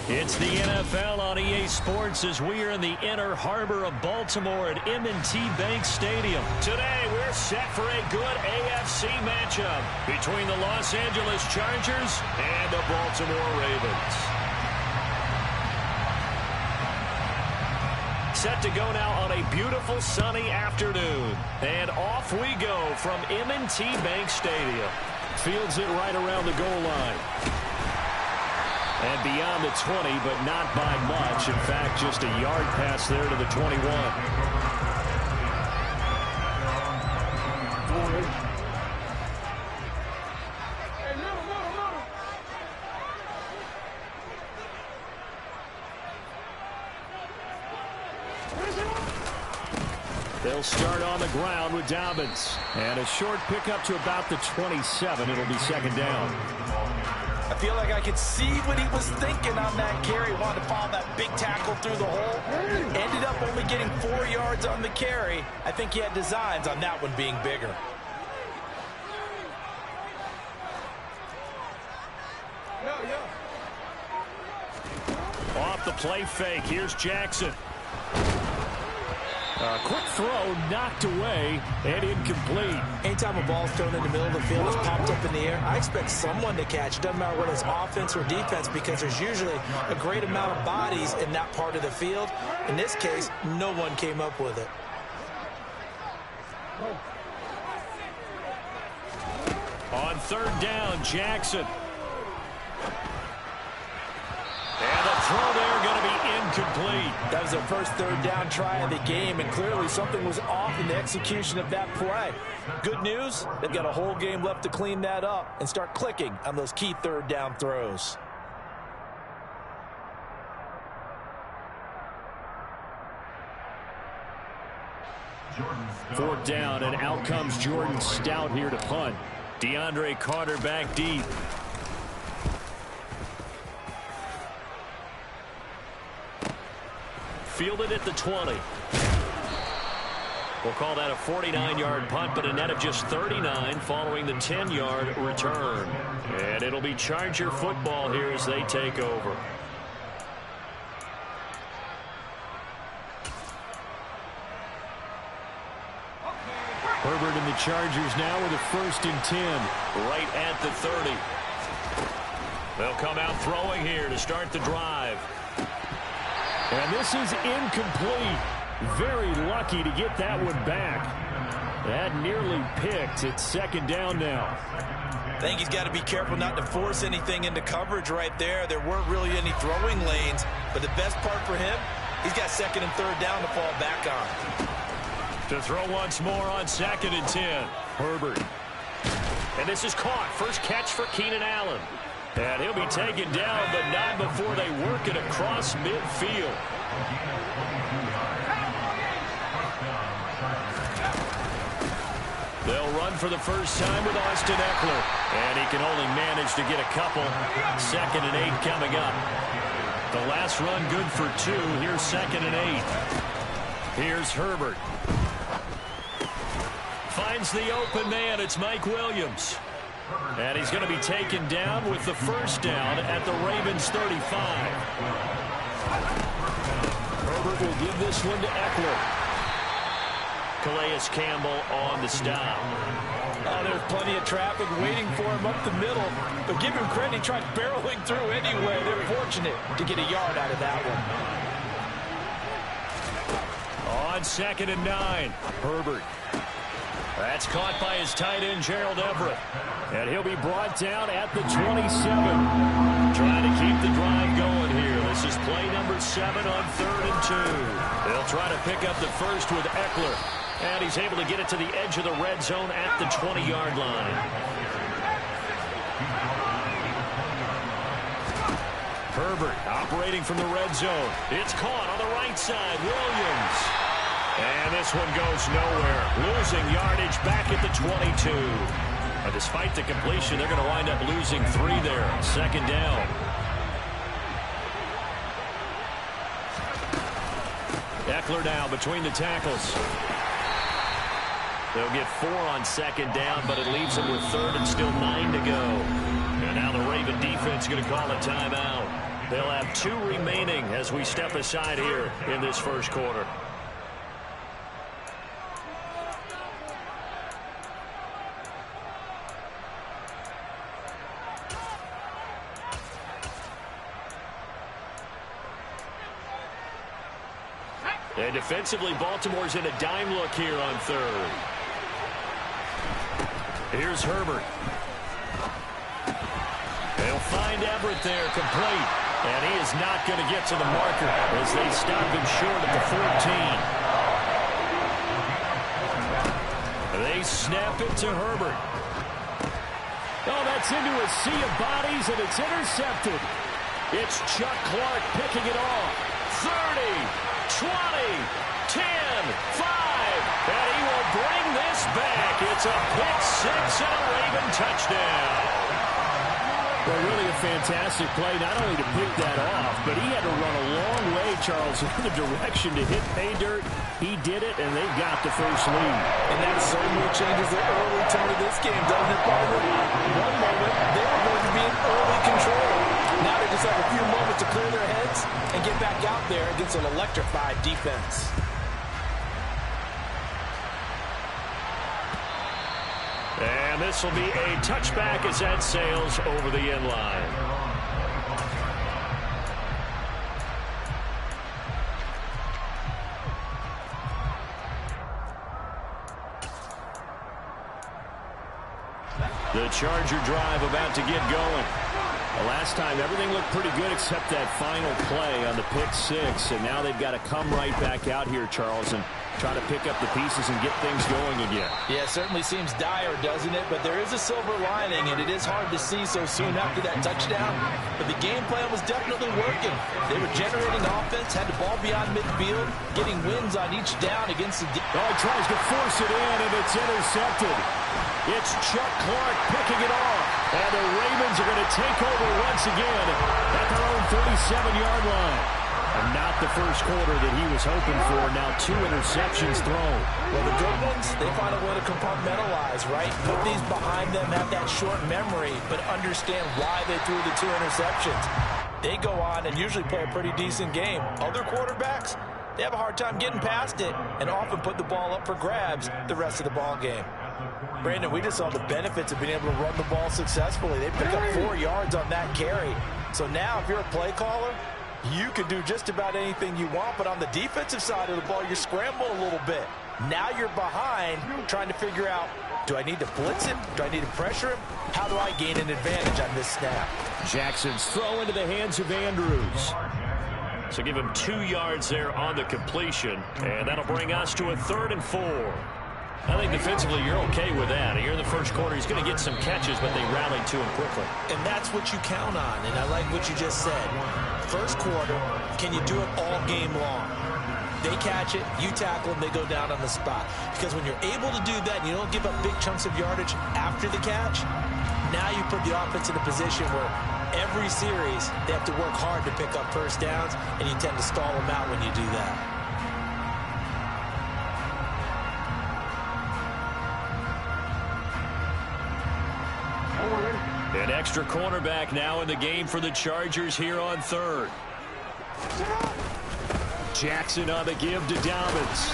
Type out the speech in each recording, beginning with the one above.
It's the NFL on EA Sports as we are in the inner harbor of Baltimore at M&T Bank Stadium. Today, we're set for a good AFC matchup between the Los Angeles Chargers and the Baltimore Ravens. Set to go now on a beautiful sunny afternoon. And off we go from M&T Bank Stadium. Fields it right around the goal line. And beyond the 20, but not by much. In fact, just a yard pass there to the 21. They'll start on the ground with Dobbins. And a short pickup to about the 27. It'll be second down. I feel like I could see what he was thinking on that carry. Wanted to follow that big tackle through the hole. Ended up only getting 4 yards on the carry. I think he had designs on that one being bigger. Off the play fake. Here's Jackson. A quick throw knocked away and incomplete. Anytime a ball's thrown in the middle of the field, it's popped up in the air, I expect someone to catch. Doesn't matter whether it's offense or defense, because there's usually a great amount of bodies in that part of the field. In this case, no one came up with it. On third down, Jackson. And the throw there going to be incomplete. That was their first third down try of the game, and clearly something was off in the execution of that play. Good news, they've got a whole game left to clean that up and start clicking on those key third down throws. Fourth down, and out comes Jordan Stout here to punt. DeAndre Carter back deep. Fielded at the 20. We'll call that a 49-yard punt, but a net of just 39 following the 10-yard return. And it'll be Charger football here as they take over. Herbert and the Chargers now with a 1st and 10, right at the 30. They'll come out throwing here to start the drive. And this is incomplete. Very lucky to get that one back. That nearly picked. It's second down now. I think he's got to be careful not to force anything into coverage right there. There weren't really any throwing lanes. But the best part for him, he's got second and third down to fall back on. To throw once more on 2nd and 10. Herbert. And this is caught. First catch for Keenan Allen. And he'll be taken down, but not before they work it across midfield. They'll run for the first time with Austin Eckler. And he can only manage to get a couple. 2nd and 8 coming up. The last run good for 2. Here's 2nd and 8. Here's Herbert. Finds the open man. It's Mike Williams. And he's going to be taken down with the first down at the Ravens 35. Herbert will give this one to Eckler. Calais Campbell on the stop. Oh, there's plenty of traffic waiting for him up the middle. But give him credit, he tried barreling through anyway. They're fortunate to get a yard out of that one. On 2nd and 9, Herbert. That's caught by his tight end, Gerald Everett. And he'll be brought down at the 27. Trying to keep the drive going here. This is play number 7 on 3rd and 2. They'll try to pick up the first with Eckler. And he's able to get it to the edge of the red zone at the 20-yard line. Herbert operating from the red zone. It's caught on the right side. Williams. And this one goes nowhere. Losing yardage back at the 22. Despite the completion, they're going to wind up losing 3 there. 2nd down. Eckler now between the tackles. They'll get 4 on 2nd down, but it leaves them with 3rd and still 9 to go. And now the Raven defense is going to call a timeout. They'll have 2 remaining as we step aside here in this first quarter. And defensively, Baltimore's in a dime look here on third. Here's Herbert. They'll find Everett there, complete. And he is not going to get to the marker as they stop him short at the 14. They snap it to Herbert. Oh, that's into a sea of bodies, and it's intercepted. It's Chuck Clark picking it off. 30. 20, 10, 5, and he will bring this back. It's a pick six and a Raven touchdown. Well, really a fantastic play, not only to pick that off, but he had to run a long way, Charles, in the direction to hit pay dirt. He did it, and they got the first lead. And that certainly changes the early tone of this game, doesn't it, partner? One moment, they were going to be in early control. Now they just have a few moments to clear their heads and get back out there against an electrified defense. And this will be a touchback as that sails over the end line. The Charger drive about to get going. The last time, everything looked pretty good except that final play on the pick six. And now they've got to come right back out here, Charles, and try to pick up the pieces and get things going again. Yeah, it certainly seems dire, doesn't it? But there is a silver lining, and it is hard to see so soon after that touchdown. But the game plan was definitely working. They were generating offense, had the ball beyond midfield, getting wins on each down against the... Oh, he tries to force it in, and it's intercepted. It's Chuck Clark picking it off. And the Ravens are going to take over once again at their own 37-yard line. And not the first quarter that he was hoping for. Now 2 interceptions thrown. Well, the good ones, they find a way to compartmentalize, right? Put these behind them, have that short memory, but understand why they threw the 2 interceptions. They go on and usually play a pretty decent game. Other quarterbacks, they have a hard time getting past it and often put the ball up for grabs the rest of the ball game. Brandon, we just saw the benefits of being able to run the ball successfully. They pick up 4 yards on that carry. So now if you're a play caller, you can do just about anything you want, but on the defensive side of the ball, you scramble a little bit. Now you're behind trying to figure out, do I need to blitz him? Do I need to pressure him? How do I gain an advantage on this snap? Jackson's throw into the hands of Andrews. So give him 2 yards there on the completion, and that'll bring us to a 3rd and 4. I think defensively you're okay with that. Here in the first quarter, he's going to get some catches, but they rallied to him quickly. And that's what you count on, and I like what you just said. First quarter, can you do it all game long? They catch it, you tackle them, they go down on the spot. Because when you're able to do that and you don't give up big chunks of yardage after the catch, now you put the offense in a position where every series they have to work hard to pick up first downs, and you tend to stall them out when you do that. An extra cornerback now in the game for the Chargers here on 3rd. Jackson on the give to Dobbins.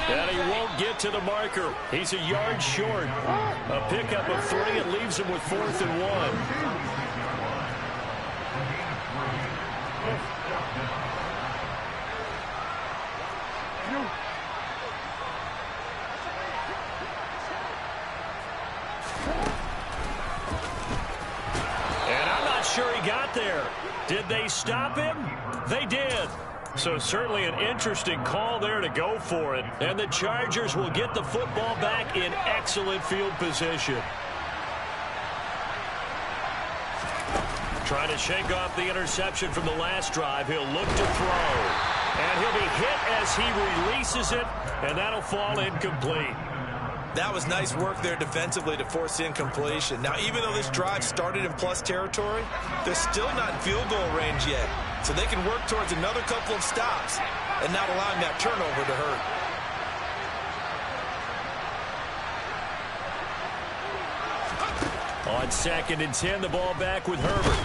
And he won't get to the marker. He's a yard short. A pickup of 3. It leaves him with 4th and 1. Sure he got there. Did they stop him? They did. So certainly an interesting call there to go for it. And the Chargers will get the football back in excellent field position. Trying to shake off the interception from the last drive. He'll look to throw. And he'll be hit as he releases it. And that'll fall incomplete. That was nice work there defensively to force incompletion. Now, even though this drive started in plus territory, they're still not in field goal range yet. So they can work towards another couple of stops and not allowing that turnover to hurt. On 2nd and 10, the ball back with Herbert.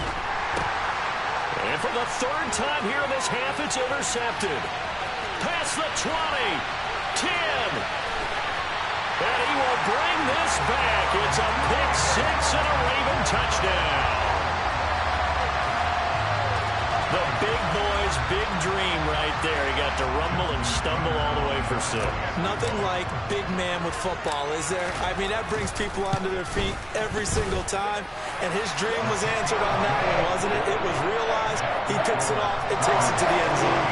And for the third time here in this half, it's intercepted. Past the 20, 10. And he will bring this back. It's a pick six and a Raven touchdown. The big boy's big dream right there. He got to rumble and stumble all the way for six. Nothing like big man with football, is there? I mean, that brings people onto their feet every single time. And his dream was answered on that one, wasn't it? It was realized. He picks it off and takes it to the end zone.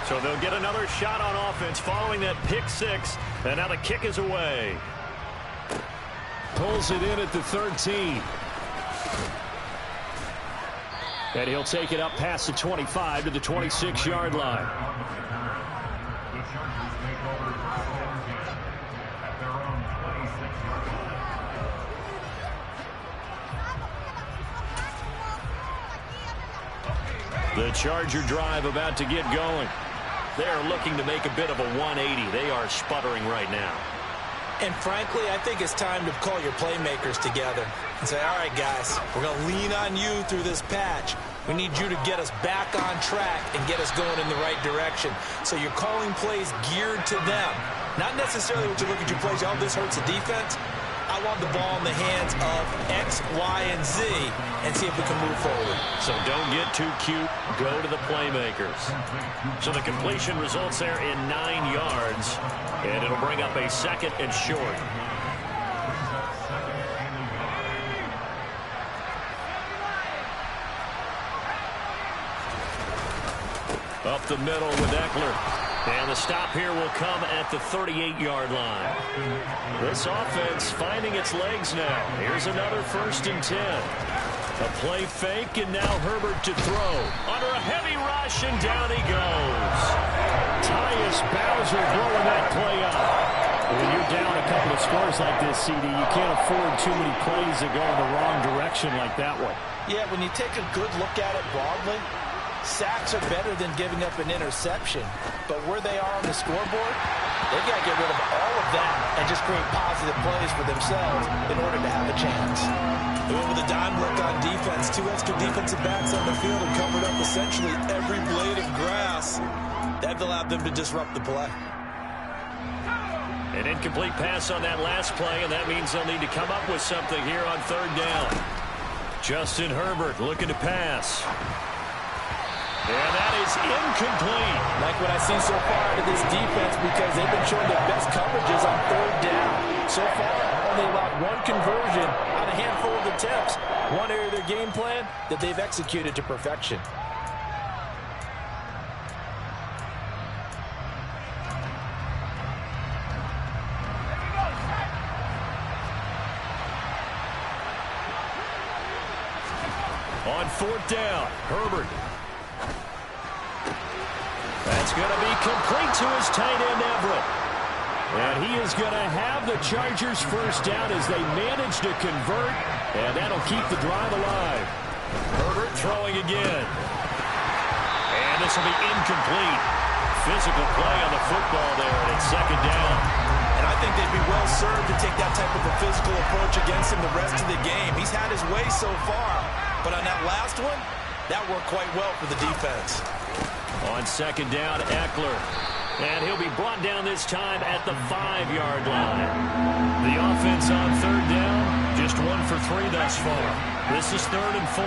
So they'll get another shot on offense following that pick six. And now the kick is away. Pulls it in at the 13. And he'll take it up past the 25 to the 26-yard line. The Charger drive about to get going. They're looking to make a bit of a 180. They are sputtering right now. And frankly, I think it's time to call your playmakers together and say, all right, guys, we're going to lean on you through this patch. We need you to get us back on track and get us going in the right direction. So you're calling plays geared to them. Not necessarily what you look at your plays, oh, this hurts the defense. I want the ball in the hands of X, Y, and Z and see if we can move forward. So don't get too cute. Go to the playmakers. So the completion results there in 9 yards. And it'll bring up a second and short. Up the middle with Eckler. And the stop here will come at the 38-yard line. This offense finding its legs now. Here's another 1st and 10. A play fake, and now Herbert to throw. Under a heavy rush, and down he goes. Tyus Bowser blowing that play up. When you're down a couple of scores like this, CD, you can't afford too many plays that go in the wrong direction like that one. Yeah, when you take a good look at it broadly, sacks are better than giving up an interception. But where they are on the scoreboard, they've got to get rid of all of that and just create positive plays for themselves in order to have a chance. They went with a dime look on defense. 2 extra defensive backs on the field and covered up essentially every blade of grass. That allowed them to disrupt the play. An incomplete pass on that last play, and that means they'll need to come up with something here on 3rd down. Justin Herbert looking to pass. And that is incomplete. Like what I've seen so far out of this defense, because they've been showing their best coverages on 3rd down. So far, only allowed 1 conversion on a handful of attempts. One area of their game plan that they've executed to perfection. On 4th down, Herbert. That's going to be complete to his tight end, Everett. And he is going to have the Chargers 1st down as they manage to convert, and that'll keep the drive alive. Herbert throwing again. And this will be incomplete. Physical play on the football there, and it's 2nd down. And I think they'd be well served to take that type of a physical approach against him the rest of the game. He's had his way so far, but on that last one, that worked quite well for the defense. On 2nd down, Eckler. And he'll be brought down this time at the 5-yard line. The offense on 3rd down, just 1 for 3 thus far. This is 3rd and 4.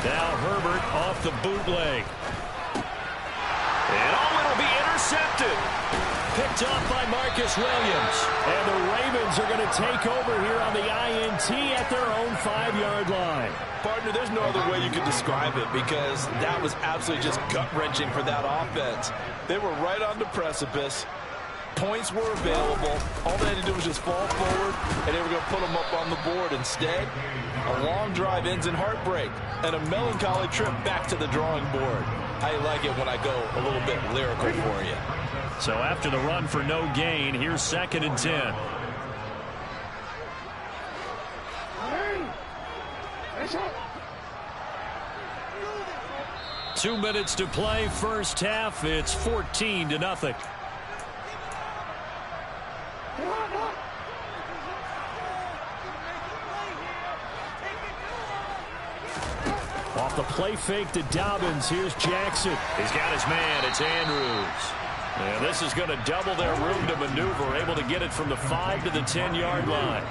Now Herbert off the bootleg. And it'll be intercepted. Picked off by Marcus Williams. And the Ravens are going to take over here on the INT at their own 5-yard line. Partner, there's no other way you could describe it, because that was absolutely just gut-wrenching for that offense. They were right on the precipice. Points were available. All they had to do was just fall forward, and they were going to put them up on the board. Instead, a long drive ends in heartbreak and a melancholy trip back to the drawing board. I like it when I go a little bit lyrical for you. So after the run for no gain, here's 2nd and 10. 2 minutes to play, 1st half. It's 14-0. play fake to Dobbins. Here's Jackson. He's got his man. It's Andrews. And this is going to double their room to maneuver, able to get it from the 5 to the 10-yard line.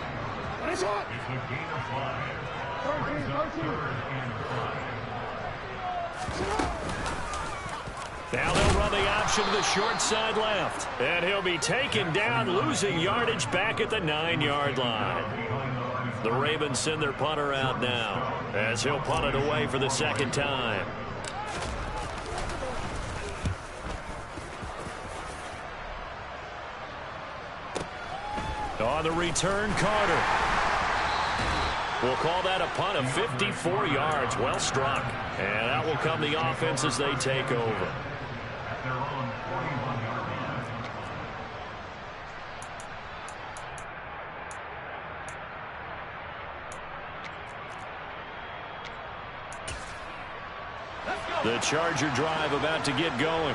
Now they'll run the option to the short side left. And he'll be taken down, losing yardage back at the 9-yard line. The Ravens send their punter out now as he'll punt it away for the second time. On the return, Carter. We'll call that a punt of 54 yards. Well struck. And out will come the offense as they take over. The Charger drive about to get going.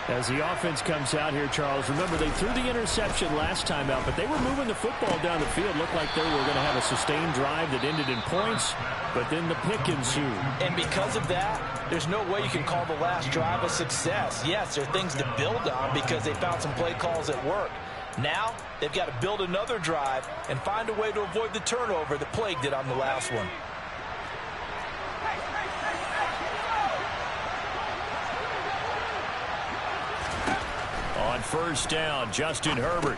As the offense comes out here, Charles, remember they threw the interception last time out, but they were moving the football down the field. Looked like they were going to have a sustained drive that ended in points, but then the pick ensued. And because of that, there's no way you can call the last drive a success. Yes, there are things to build on because they found some play calls that work. Now, they've got to build another drive and find a way to avoid the turnover that plagued it on the last one. On first down, Justin Herbert.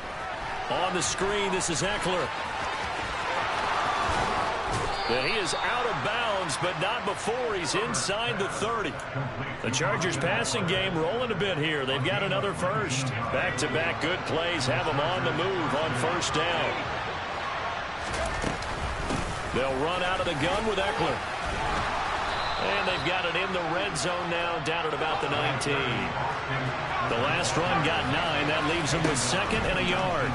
On the screen, this is Eckler. And he is out of bounds, but not before he's inside the 30. The Chargers passing game rolling a bit here. They've got another first. Back-to-back good plays have them on the move on first down. They'll run out of the gun with Eckler. And they've got it in the red zone now, down at about the 19. The last run got 9. That leaves them with 2nd and a yard.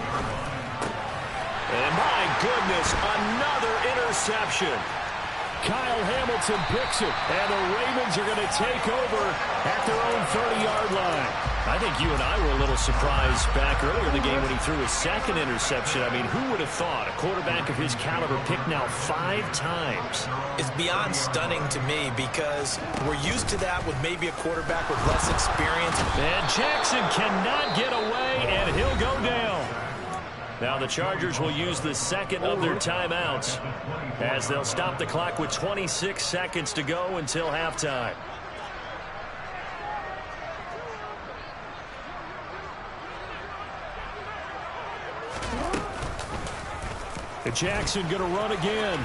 And my goodness, another interception. Kyle Hamilton picks it, and the Ravens are going to take over at their own 30-yard line. I think you and I were a little surprised back earlier in the game when he threw his 2nd interception. I mean, who would have thought a quarterback of his caliber picked now 5 times? It's beyond stunning to me because we're used to that with maybe a quarterback with less experience. And Jackson cannot get away, and he'll go down. Now the Chargers will use the 2nd of their timeouts as they'll stop the clock with 26 seconds to go until halftime. And Jackson going to run again.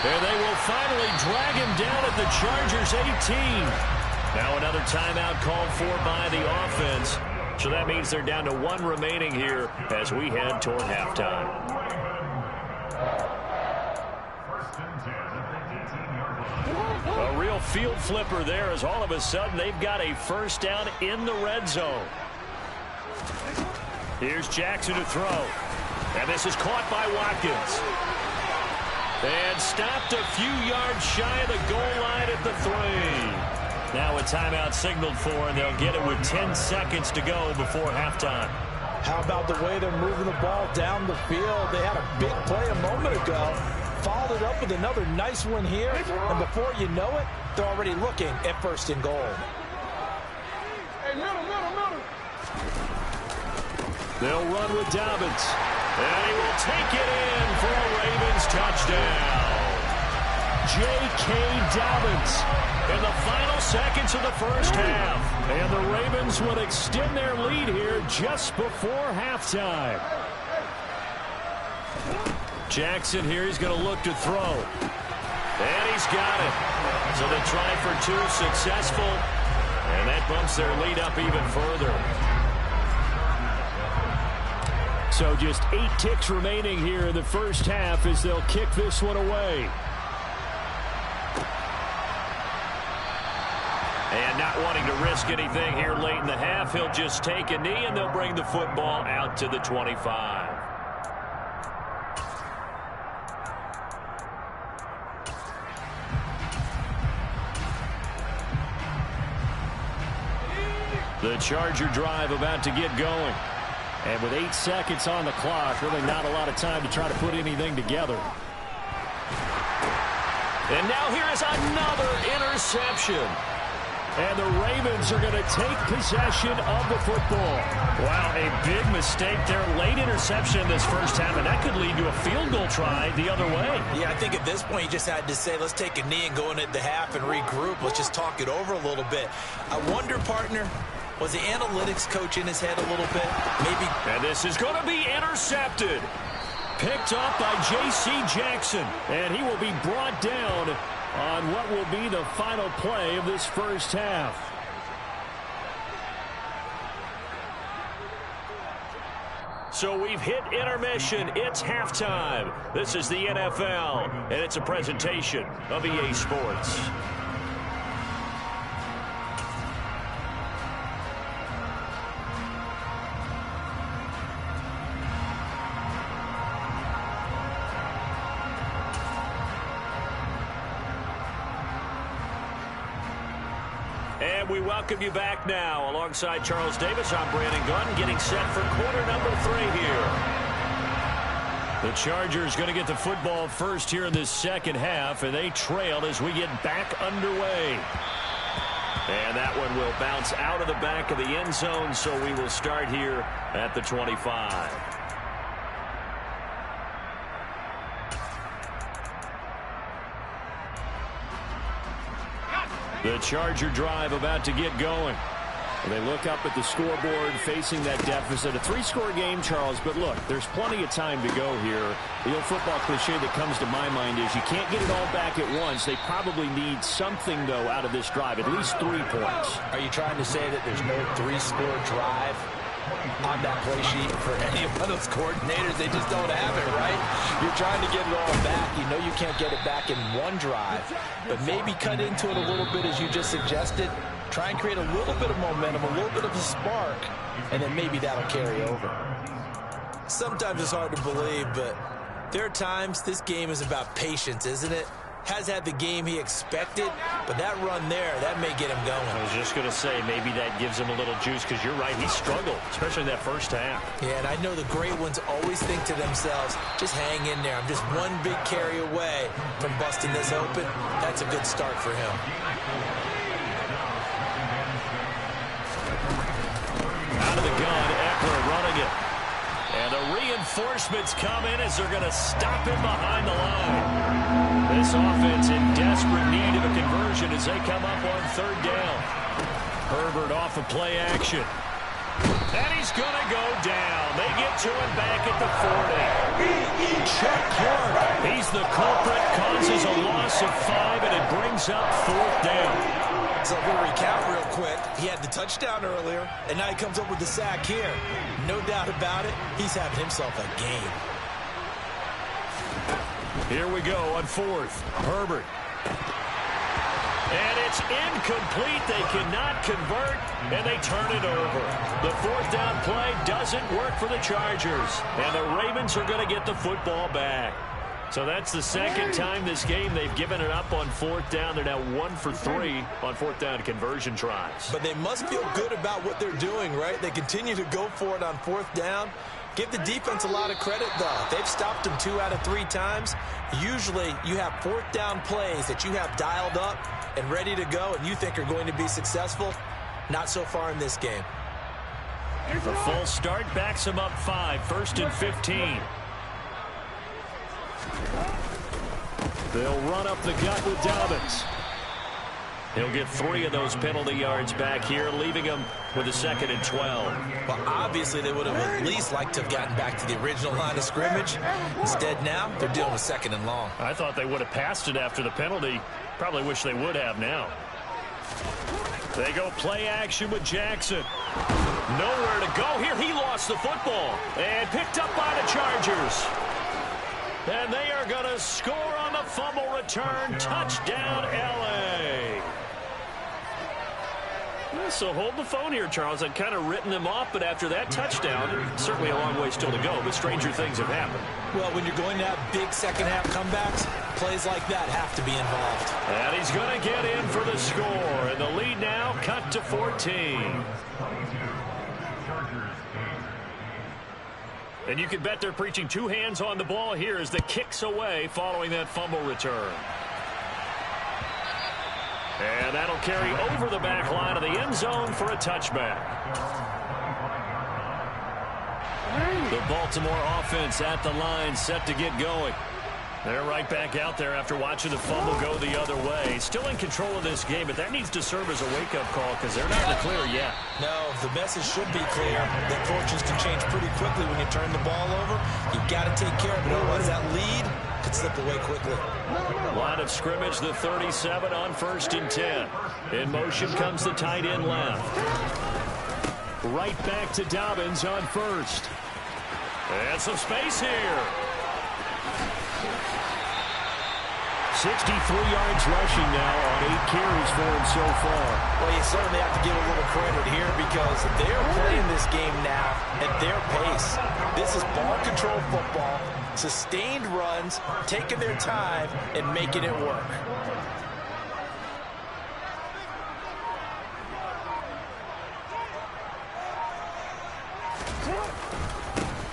And they will finally drag him down at the Chargers' 18. Now another timeout called for by the offense. So that means they're down to 1 remaining here as we head toward halftime. A real field flipper there as all of a sudden they've got a first down in the red zone. Here's Jackson to throw. And this is caught by Watkins. And stopped a few yards shy of the goal line at the 3. Now a timeout signaled for, and they'll get it with 10 seconds to go before halftime. How about the way they're moving the ball down the field? They had a big play a moment ago. Followed it up with another nice one here. And before you know it, they're already looking at 1st and goal. Hey, middle. They'll run with Dobbins. And he will take it in for a Ravens touchdown. J.K. Dobbins in the final seconds of the first half. And the Ravens would extend their lead here just before halftime. Jackson here, he's going to look to throw. And he's got it. So the try for 2 successful. And that bumps their lead up even further. So just 8 ticks remaining here in the first half as they'll kick this one away. And not wanting to risk anything here late in the half, he'll just take a knee and they'll bring the football out to the 25. The Charger drive about to get going. And with 8 seconds on the clock, really not a lot of time to try to put anything together. And now here is another interception. And the Ravens are going to take possession of the football. Wow, a big mistake there. Late interception in this first half, and that could lead to a field goal try the other way. Yeah, I think at this point you just had to say, let's take a knee and go into the half and regroup. Let's just talk it over a little bit. I wonder, partner, was the analytics coach in his head a little bit? Maybe. And this is going to be intercepted. Picked up by J.C. Jackson. And he will be brought down on what will be the final play of this first half. So we've hit intermission. It's halftime. This is the NFL, and it's a presentation of EA Sports. And we welcome you back now. Alongside Charles Davis, I'm Brandon Gunn, getting set for quarter number 3 here. The Chargers going to get the football first here in this second half, and they trail as we get back underway. And that one will bounce out of the back of the end zone, so we will start here at the 25. The Charger drive about to get going. They look up at the scoreboard facing that deficit. A 3-score game, Charles, but look, there's plenty of time to go here. The old football cliche that comes to my mind is you can't get it all back at once. They probably need something, though, out of this drive, at least 3 points. Are you trying to say that there's no 3-score drive on that play sheet for any one of those coordinators? They just don't have it, right? You're trying to get it all back. You know you can't get it back in one drive, but maybe cut into it a little bit as you just suggested. Try and create a little bit of momentum, a little bit of a spark, and then maybe that'll carry over. Sometimes it's hard to believe, but there are times this game is about patience, isn't it? Has had the game he expected, but that run there, that may get him going. I was just going to say, maybe that gives him a little juice, because you're right, he struggled, especially in that first half. Yeah, and I know the great ones always think to themselves, just hang in there. I'm just one big carry away from busting this open. That's a good start for him. Out of the gun, Eckler running it. And the reinforcements come in as they're going to stop him behind the line. This offense in desperate need of a conversion as they come up on 3rd down. Herbert off of play action. And he's going to go down. They get to him back at the 40. Chuck Clark. He's the culprit, causes a loss of 5, and it brings up 4th down. So I'm going to recount real quick. He had the touchdown earlier, and now he comes up with the sack here. No doubt about it, he's having himself a game. Here we go on 4th. Herbert. And it's incomplete. They cannot convert, and they turn it over. The 4th down play doesn't work for the Chargers, and the Ravens are going to get the football back. So that's the second time this game they've given it up on 4th down. They're now 1 for 3 on 4th down conversion tries. But they must feel good about what they're doing, right? They continue to go for it on 4th down. Give the defense a lot of credit, though. They've stopped them 2 out of 3 times. Usually you have 4th down plays that you have dialed up and ready to go and you think are going to be successful. Not so far in this game. The full start backs them up 5, 1st and 15. They'll run up the gut with Dobbins. He'll get 3 of those penalty yards back here, leaving him with a 2nd and 12. Well, obviously they would have at least liked to have gotten back to the original line of scrimmage. Instead now, they're dealing with 2nd and long. I thought they would have passed it after the penalty. Probably wish they would have now. They go play action with Jackson. Nowhere to go here. He lost the football and picked up by the Chargers. And they are going to score on the fumble return. Touchdown, L.A. So hold the phone here, Charles. I'd kind of written them off, but after that touchdown, certainly a long way still to go, but stranger things have happened. Well, when you're going to have big second-half comebacks, plays like that have to be involved. And he's going to get in for the score, and the lead now cut to 14. And you can bet they're preaching two hands on the ball here as the kick's away following that fumble return. And that'll carry over the back line of the end zone for a touchback. The Baltimore offense at the line, set to get going. They're right back out there after watching the fumble go the other way. Still in control of this game, but that needs to serve as a wake-up call because they're not in the clear yet. No, the message should be clear that fortunes can change pretty quickly when you turn the ball over. You've got to take care of it. Otherwise, that lead could slip away quickly. Line of scrimmage, the 37 on 1st and 10. In motion comes the tight end left. Right back to Dobbins on 1st. And some space here. 63 yards rushing now on 8 carries for him so far. Well, you certainly have to give a little credit here because they're playing this game now at their pace. This is ball control football, sustained runs, taking their time, and making it work.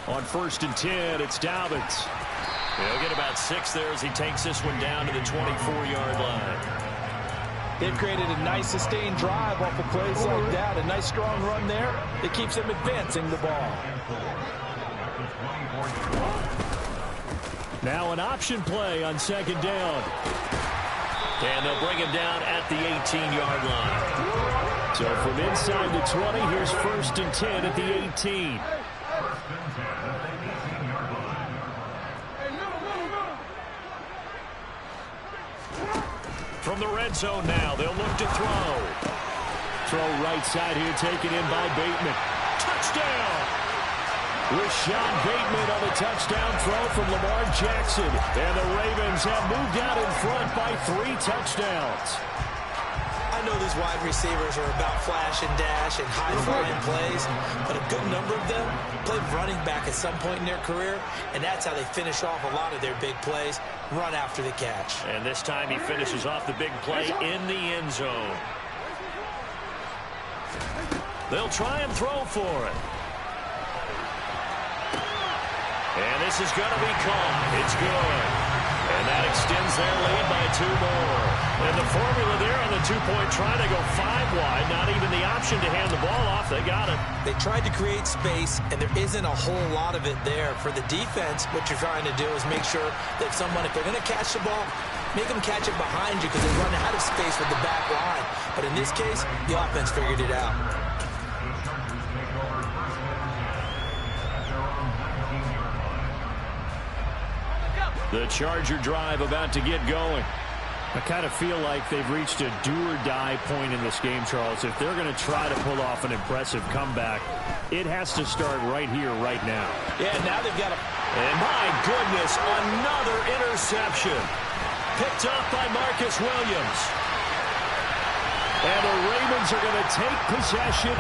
On 1st and 10, it's Dobbins. He'll get about 6 there as he takes this one down to the 24-yard line. They've created a nice sustained drive off of plays like that. A nice strong run there that keeps them advancing the ball. Now an option play on 2nd down. And they'll bring him down at the 18-yard line. So from inside the 20, here's 1st and 10 at the 18. From the red zone now, they'll look to throw. Throw right side here, taken in by Bateman. Touchdown! Rashad Bateman on the touchdown throw from Lamar Jackson. And the Ravens have moved out in front by 3 touchdowns. I know these wide receivers are about flash and dash and high-flying plays, but a good number of them played running back at some point in their career, and that's how they finish off a lot of their big plays, run after the catch. And this time he finishes off the big play in the end zone. They'll try and throw for it. And this is going to be caught. It's good. And that extends their lead by 2 more. And the formula there on the 2-point try to go 5 wide. Not even the option to hand the ball off. They got it. They tried to create space, and there isn't a whole lot of it there. For the defense, what you're trying to do is make sure that someone, if they're going to catch the ball, make them catch it behind you because they run out of space with the back line. But in this case, the offense figured it out. The Charger drive about to get going. I kind of feel like they've reached a do-or-die point in this game, Charles. If they're going to try to pull off an impressive comeback, it has to start right here, right now. Yeah, now they've got a... And my goodness, another interception. Picked up by Marcus Williams. And the Ravens are going to take possession.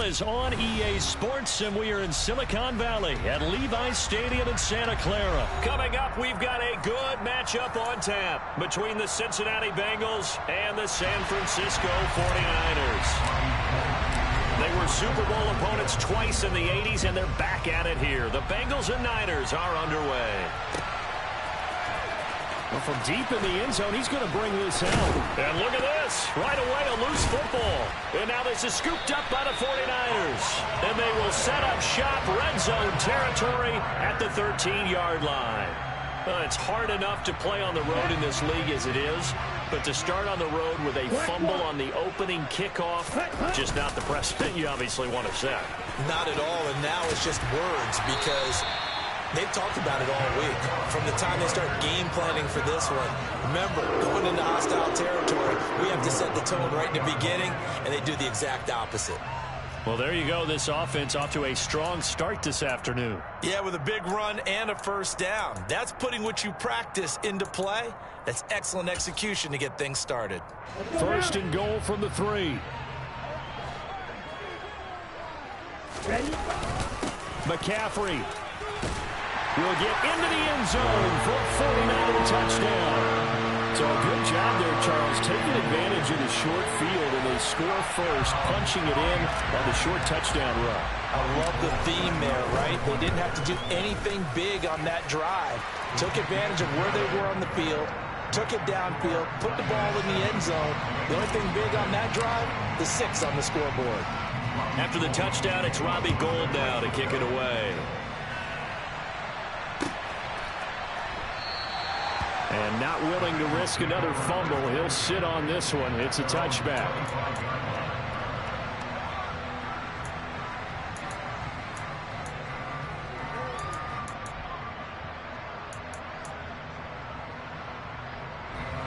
is on EA Sports, and we are in Silicon Valley at Levi's Stadium in Santa Clara. Coming up, we've got a good matchup on tap between the Cincinnati Bengals and the San Francisco 49ers. They were Super Bowl opponents twice in the 80s, and they're back at it here. The Bengals and Niners are underway. Well, from deep in the end zone, he's going to bring this out. And look at this. Right away, a loose football. And now this is scooped up by the 49ers. And they will set up shop, red zone territory at the 13-yard line. It's hard enough to play on the road in this league as it is, but to start on the road with a fumble on the opening kickoff, just not the precedent you obviously want to set. Not at all, and now it's just words because they've talked about it all week. From the time they start game planning for this one, remember, going into hostile territory, we have to set the tone right in the beginning, and they do the exact opposite. Well, there you go. This offense off to a strong start this afternoon. Yeah, with a big run and a first down. That's putting what you practice into play. That's excellent execution to get things started. First and goal from the 3. Ready? McCaffrey will get into the end zone for a 49er touchdown. So a good job there, Charles, taking advantage of the short field, and they score first, punching it in on the short touchdown run. I love the theme there, right? They didn't have to do anything big on that drive. Took advantage of where they were on the field, took it downfield, put the ball in the end zone. The only thing big on that drive, the 6 on the scoreboard. After the touchdown, it's Robbie Gould now to kick it away. And not willing to risk another fumble. He'll sit on this one. It's a touchback.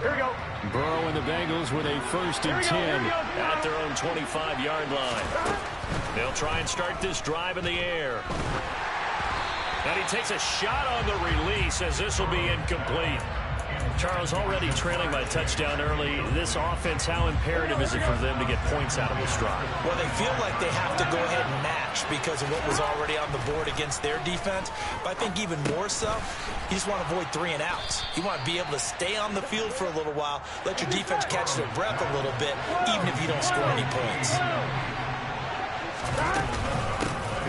Here we go. Burrow and the Bengals with a first and 10. At their own 25-yard line. They'll try and start this drive in the air. And he takes a shot on the release as this will be incomplete. Charles, already trailing by touchdown early. This offense, how imperative is it for them to get points out of this drive? Well, they feel like they have to go ahead and match because of what was already on the board against their defense. But I think even more so, you just want to avoid 3 and outs. You want to be able to stay on the field for a little while, let your defense catch their breath a little bit, even if you don't score any points.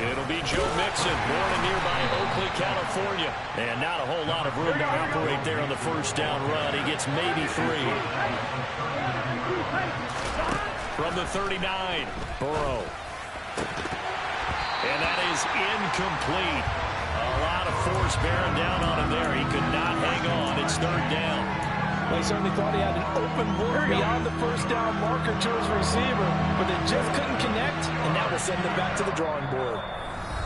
It'll be Joe Mixon, born in nearby Oakley, California. And not a whole lot of room to operate there on the first down run. He gets maybe 3. From the 39, Burrow. And that is incomplete. A lot of force bearing down on him there. He could not hang on. It's 3rd down. Well, he certainly thought he had an open look beyond the first down marker to his receiver, but they just couldn't connect, and that will send them back to the drawing board.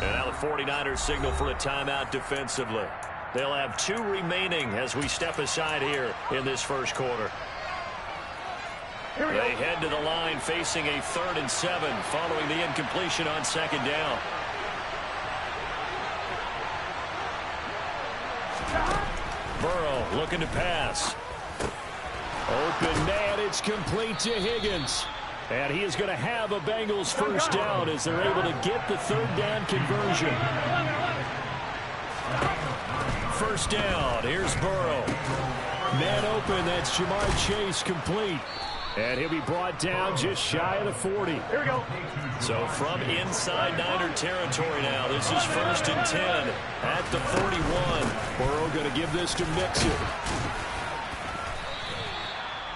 And now the 49ers signal for a timeout defensively. They'll have 2 remaining as we step aside here in this first quarter. They head to the line facing a 3rd and 7 following the incompletion on 2nd down. Burrow looking to pass. Open man, it's complete to Higgins. And he is going to have a Bengals first down as they're able to get the 3rd down conversion. First down, here's Burrow. Man open, that's Jamar Chase complete. And he'll be brought down just shy of the 40. Here we go. So from inside Niner territory now, this is 1st and 10 at the 41. Burrow going to give this to Mixon.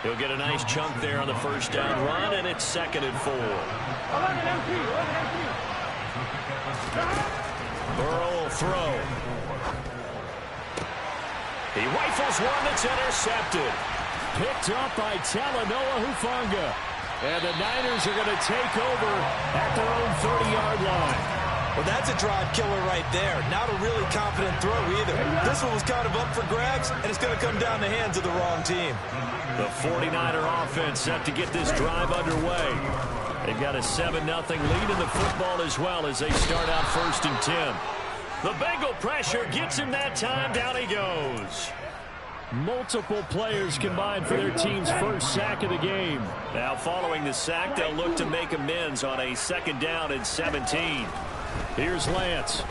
He'll get a nice chunk there on the first down run, and it's 2nd and 4. Burrow will throw. He rifles one that's intercepted. Picked up by Talanoa Hufanga. And the Niners are going to take over at their own 30-yard line. Well, that's a drive killer right there. Not a really confident throw either. This one was kind of up for grabs, and it's going to come down the hands of the wrong team. The 49er offense set to get this drive underway. They've got a 7-0 lead in the football as well as they start out 1st and 10. 1st and 10. The Bengal pressure gets him that time. Down he goes. Multiple players combined for their team's first sack of the game. Now following the sack, they'll look to make amends on a 2nd down and 17. Here's Lance.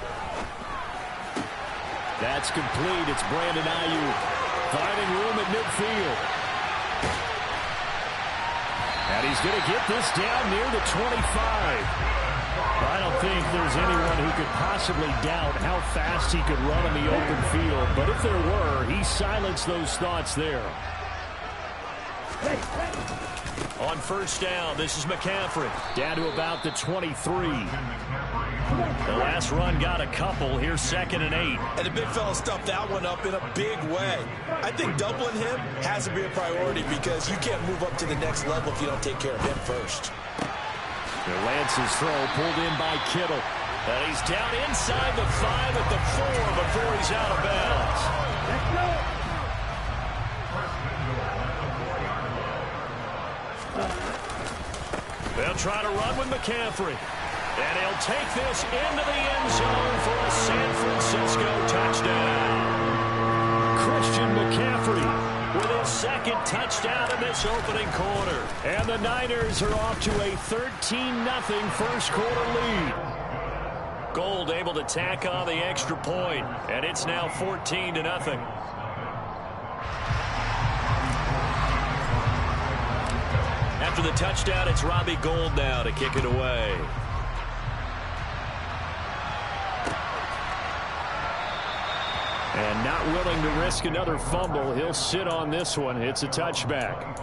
That's complete. It's Brandon Ayuk finding room at midfield. And he's going to get this down near the 25. I don't think there's anyone who could possibly doubt how fast he could run on the open field. But if there were, he silenced those thoughts there. On 1st down, this is McCaffrey. Down to about the 23. The last run got a couple. Here's 2nd and 8. And the big fella stuffed that one up in a big way. I think doubling him has to be a priority because you can't move up to the next level if you don't take care of him first. Lance's throw pulled in by Kittle. And he's down inside the 5 at the 4 before he's out of bounds. Let's go. They'll try to run with McCaffrey. And he'll take this into the end zone for a San Francisco touchdown. Christian McCaffrey with his 2nd touchdown in this opening quarter. And the Niners are off to a 13-0 first quarter lead. Gold able to tack on the extra point, and it's now 14-0. After the touchdown, it's Robbie Gould now to kick it away. And not willing to risk another fumble, he'll sit on this one. It's a touchback.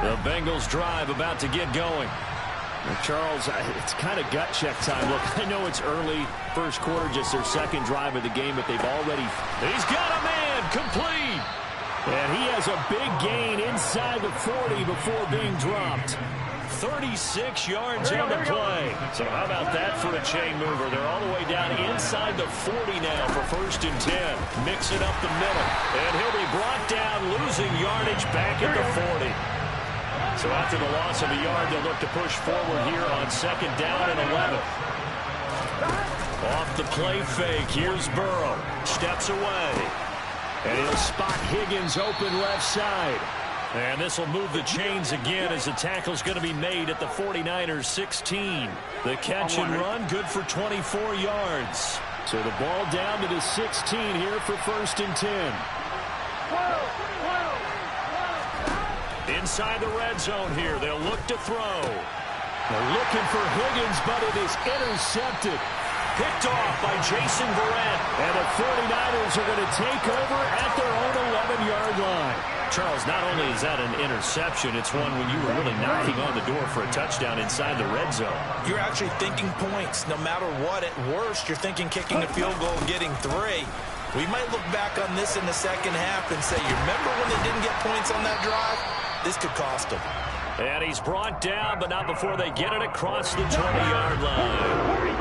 The Bengals drive about to get going. Well, Charles, it's kind of gut check time. Look, I know it's early, first quarter, just their 2nd drive of the game, but they've already... He's got a man, complete. And he has a big gain inside the 40 before being dropped. 36 yards on the play. So how about that for a chain mover? They're all the way down inside the 40 now for 1st and 10. Mix it up the middle. And he'll be brought down, losing yardage back at the 40. So after the loss of a yard, they'll look to push forward here on 2nd down and 11. Off the play fake, here's Burrow. Steps away. And he'll spot Higgins open left side. And this will move the chains again as the tackle's going to be made at the 49ers 16. The catch and run, good for 24 yards. So the ball down to the 16 here for 1st and 10. Inside the red zone here, they'll look to throw. They're looking for Higgins, but it is intercepted. Picked off by Jason Verrett. And the 49ers are going to take over at their own 11-yard line. Charles, not only is that an interception, it's one when you were really knocking on the door for a touchdown inside the red zone. You're actually thinking points. No matter what, at worst, you're thinking kicking the field goal and getting 3. We might look back on this in the 2nd half and say, you remember when they didn't get points on that drive? This could cost them. And he's brought down, but not before they get it across the 20-yard line.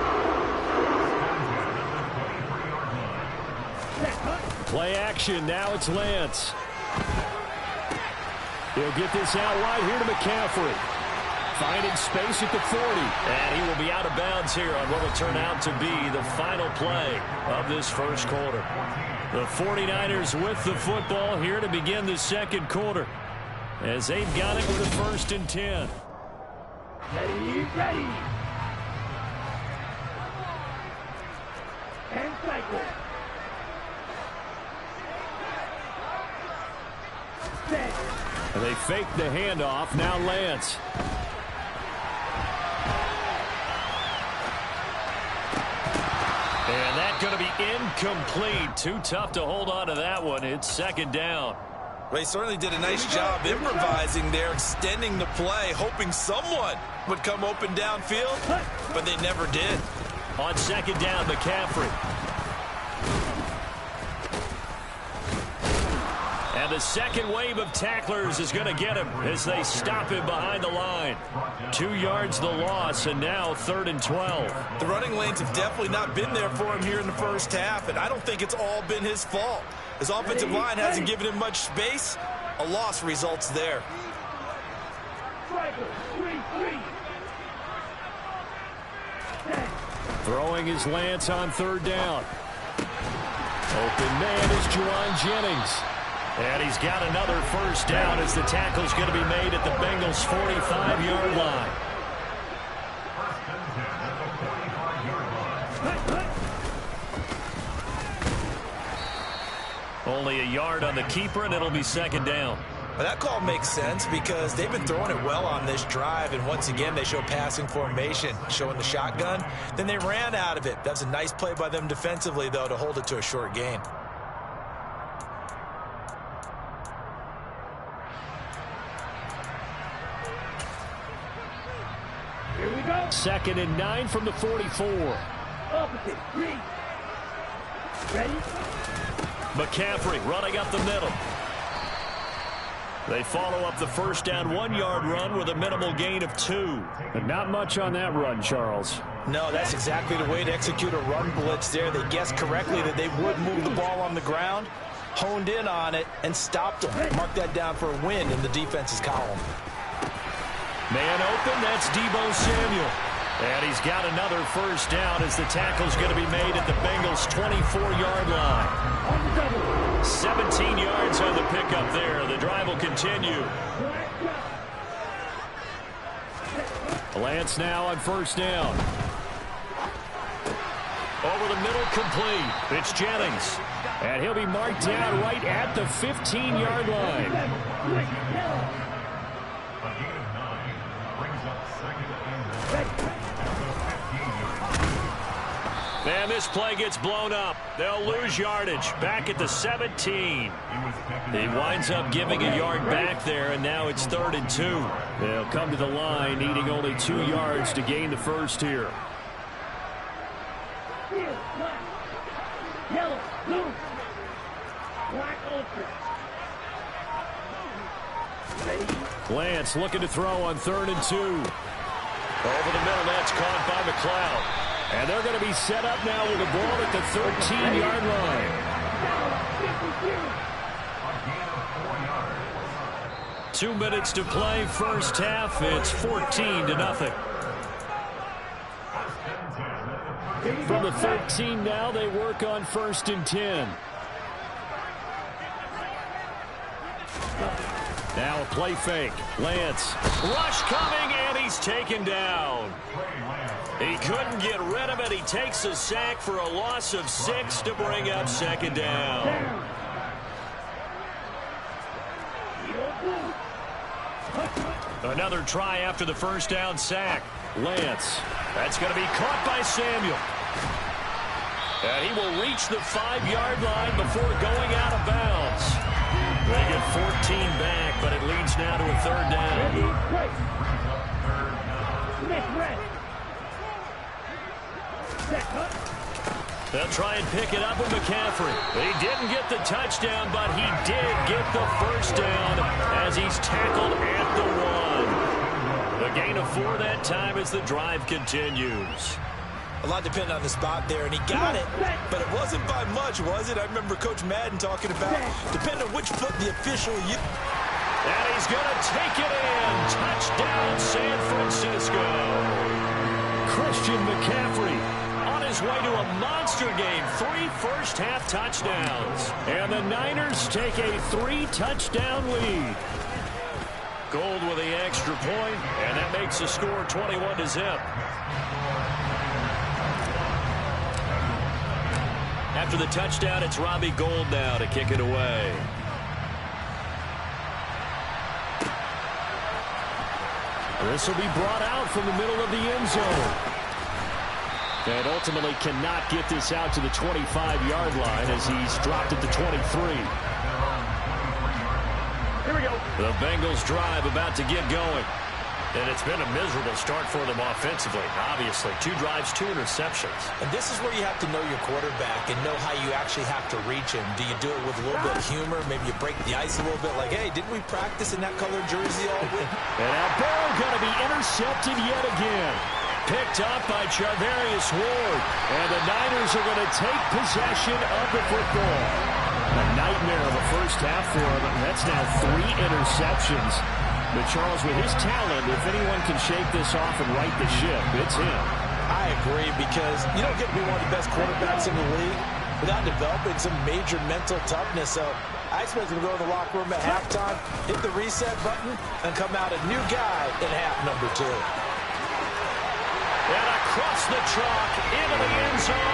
Play action. Now it's Lance. He'll get this out wide here to McCaffrey. Finding space at the 40. And he will be out of bounds here on what will turn out to be the final play of this first quarter. The 49ers with the football here to begin the 2nd quarter, as they've got it with a 1st and 10. Ready. And cycle. Set. And they fake the handoff. Now Lance. And that's going to be incomplete. Too tough to hold on to that one. It's 2nd down. They certainly did a nice job improvising there, extending the play, hoping someone would come open downfield, but they never did. On 2nd down, McCaffrey. And the second wave of tacklers is going to get him as they stop him behind the line. 2 yards the loss, and now 3rd and 12. The running lanes have definitely not been there for him here in the first half, and I don't think it's all been his fault. His offensive line hasn't given him much space. A loss results there. Striker, 3-3. Set. Throwing is Lance on third down. Open man is Juwan Jennings. And he's got another first down as the tackle's going to be made at the Bengals' 45-yard line. Only a yard on the keeper, and it'll be second down. Well, that call makes sense because they've been throwing it well on this drive, and once again they show passing formation, showing the shotgun. Then they ran out of it. That's a nice play by them defensively, though, to hold it to a short gain. Here we go. 2nd and 9 from the 44. Opposite. 3. Ready? McCaffrey running up the middle. They follow up the first down 1-yard run with a minimal gain of 2. But not much on that run, Charles. No, that's exactly the way to execute a run blitz there. They guessed correctly that they would move the ball on the ground, honed in on it, and stopped them. Mark that down for a win in the defense's column. Man open, that's Deebo Samuel. And he's got another first down as the tackle's going to be made at the Bengals' 24-yard line. 17 yards on the pickup there. The drive will continue. Lance now on first down. Over the middle, complete. It's Jennings. And he'll be marked down right at the 15-yard line. And this play gets blown up. They'll lose yardage back at the 17. He winds up giving a yard back there, and now it's 3rd and 2. They'll come to the line needing only 2 yards to gain the first here. Yellow, blue, black, ultra. Lance looking to throw on 3rd and 2. Over the middle, that's caught by McLeod. And they're going to be set up now with the ball at the 13-yard line. 2 minutes to play, first half. It's 14-0. From the 13 now, they work on 1st and 10. Now a play fake. Lance. Rush coming, and he's taken down. He couldn't get rid of it. He takes a sack for a loss of 6 to bring up 2nd down. Another try after the first down sack. Lance. That's going to be caught by Samuel. And he will reach the 5-yard line before going out of bounds. They get 14 back, but it leads now to a 3rd down. They'll try and pick it up with McCaffrey. He didn't get the touchdown, but he did get the first down as he's tackled at the 1. A gain of 4 that time as the drive continues. A lot depended on the spot there, and he got it, but it wasn't by much, was it? I remember Coach Madden talking about depending on which foot the official used. And he's going to take it in. Touchdown, San Francisco. Christian McCaffrey on his way to a monster game. 3 first-half touchdowns. And the Niners take a 3-touchdown lead. Gold with the extra point, and that makes the score 21-0. After the touchdown, it's Robbie Gould now to kick it away. This will be brought out from the middle of the end zone. And ultimately cannot get this out to the 25-yard line as he's dropped at the 23. Here we go. The Bengals drive about to get going. And it's been a miserable start for them offensively, obviously. 2 drives, 2 interceptions. And this is where you have to know your quarterback and know how you actually have to reach him. Do you do it with a little bit of humor? Maybe you break the ice a little bit like, hey, didn't we practice in that colored jersey all week? And now Burrow going to be intercepted yet again. Picked up by Charvarius Ward. And the Niners are going to take possession of the football. A nightmare of a first half for him. That's now 3 interceptions. But, Charles, with his talent, if anyone can shake this off and right the ship, it's him. I I agree, because you don't get to be one of the best quarterbacks in the league without developing some major mental toughness. So I expect him to go to the locker room at halftime, hit the reset button, and come out a new guy in half number 2. And across the chalk into the end zone.